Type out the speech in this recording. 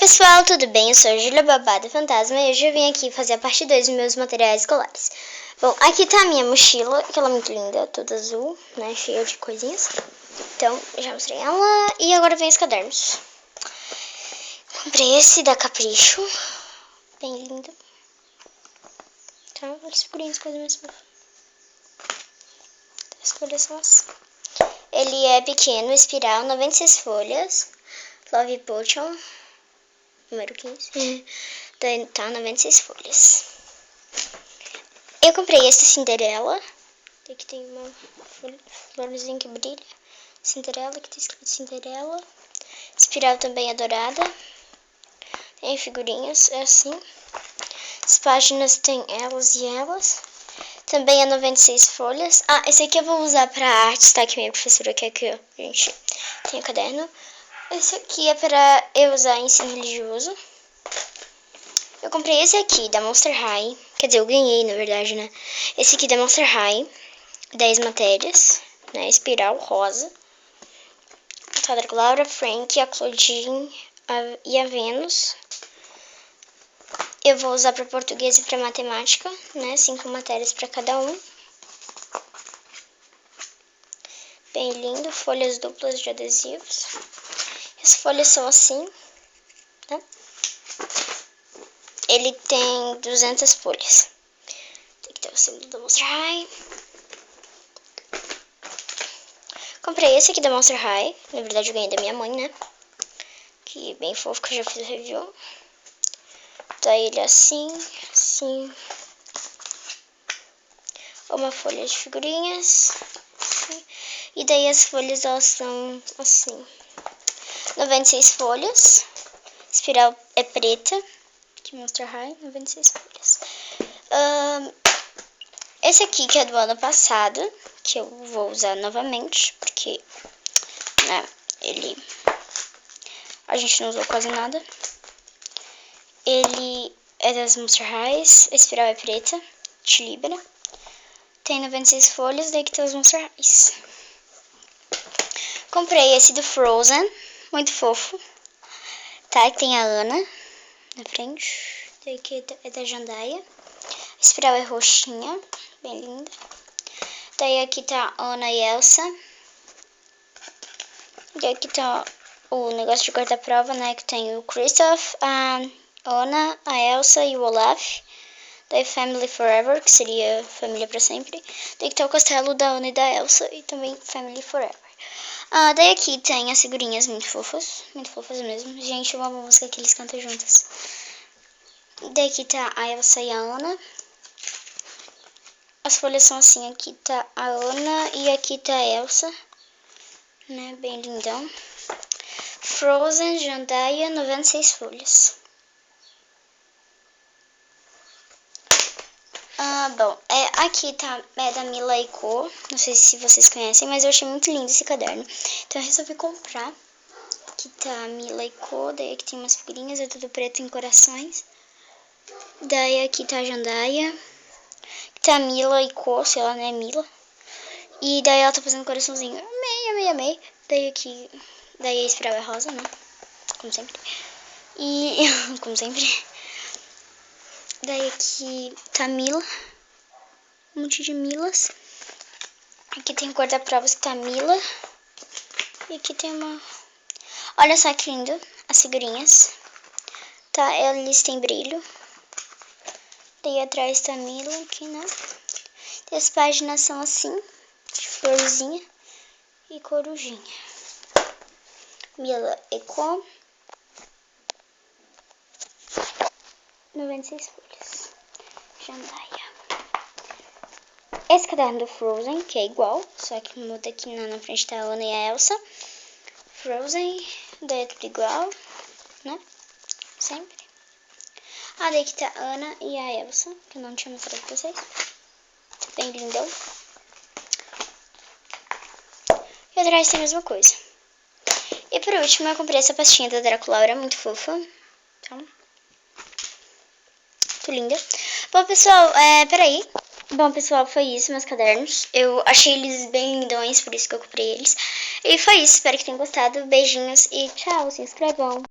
pessoal, tudo bem? Eu sou a Júlia Babada Fantasma e hoje eu vim aqui fazer a parte 2 dos meus materiais escolares. Bom, aqui tá a minha mochila, que ela é muito linda, toda azul, né, cheia de coisinhas. Então, eu já mostrei ela e agora vem os cadernos. Comprei esse da Capricho, bem lindo. Tá, várias figurinhas, coisas mais fofas. As folhas são assim. Ele é pequeno, espiral, 96 folhas, Love Potion. Número 15. Tá 96 folhas. Eu comprei esse Cinderela. Aqui tem uma florzinha que brilha. Cinderela, que tá escrito Cinderela. Espiral também é dourada. Tem figurinhas, é assim. As páginas tem elas e elas. Também é 96 folhas. Ah, esse aqui eu vou usar pra artes, tá? Que minha professora quer que a gente tenha o caderno. Esse aqui é para eu usar em ensino religioso. Eu comprei esse aqui da Monster High. Quer dizer, eu ganhei, na verdade, né? Esse aqui da Monster High. 10 matérias, né? Espiral rosa. Tá da Laura, Frank, a Claudine e a Vênus. Eu vou usar para português e para matemática, né? 5 matérias para cada um. Bem lindo. Folhas duplas de adesivos. As folhas são assim, né? Ele tem 200 folhas. Tem que ter o símbolo da Monster High. Comprei esse aqui da Monster High. Na verdade, eu ganhei da minha mãe, né? Que bem fofo, que eu já fiz o review. Tá ele assim, assim. Uma folha de figurinhas. Assim. E daí as folhas, elas são assim. 96 folhas. Espiral é preta. Que Monster High, 96 folhas. Esse aqui que é do ano passado, que eu vou usar novamente, porque, né, a gente não usou quase nada. Ele é das Monster Highs, a espiral é preta, de Libra. Tem 96 folhas, daí que tem os Monster Highs. Comprei esse do Frozen, muito fofo. Tá, que tem a Ana na frente. Daí que é da Jandaia. A espiral é roxinha, bem linda. Daí aqui tá a Ana e Elsa. E aqui tá o negócio de guarda-prova, né? Que tem o Kristoff, a Ana, a Elsa e o Olaf. Daí Family Forever, que seria família pra sempre. Daí que tá o castelo da Ana e da Elsa e também Family Forever. Daí aqui tem as figurinhas muito fofas mesmo. Gente, eu amo a música que eles cantam juntas. Daí aqui tá a Elsa e a Ana. As folhas são assim, aqui tá a Ana e aqui tá a Elsa, né, bem lindão. Frozen, Jandaia, 96 folhas. Bom, aqui tá, é da Mila e Co, não sei se vocês conhecem, mas eu achei muito lindo esse caderno. Então eu resolvi comprar. Aqui tá a Mila e Co, daí aqui tem umas figurinhas, é tudo preto em corações. Daí aqui tá a Jandaia. Tá a Mila e Co, sei lá, né, Mila. E daí ela tá fazendo coraçãozinho. Amei. Daí a espiral é rosa, né? Como sempre. E, como sempre. Daí aqui tá a Mila. Um monte de Milas. Aqui tem o guarda-provas que tá a Mila. E aqui tem uma... Olha só que lindo, as figurinhas. Tá, eles têm brilho. Daí atrás tá a Mila aqui, né? E as páginas são assim, de florzinha e corujinha. Mila Eco. 96 folhas. Jandaia. Esse caderno do Frozen, que é igual, só que muda aqui na frente tá a Ana e a Elsa. Frozen, daí é tudo igual, né? Sempre. Daí aqui tá a Ana e a Elsa, que eu não tinha mostrado pra vocês. Bem lindão. E atrás tem a mesma coisa. E por último, eu comprei essa pastinha da Draculaura, muito fofa. Então, muito linda. Bom, pessoal, peraí. Bom, pessoal, foi isso, meus cadernos. Eu achei eles bem lindões, por isso que eu comprei eles. E foi isso, espero que tenham gostado. Beijinhos e tchau, se inscrevam.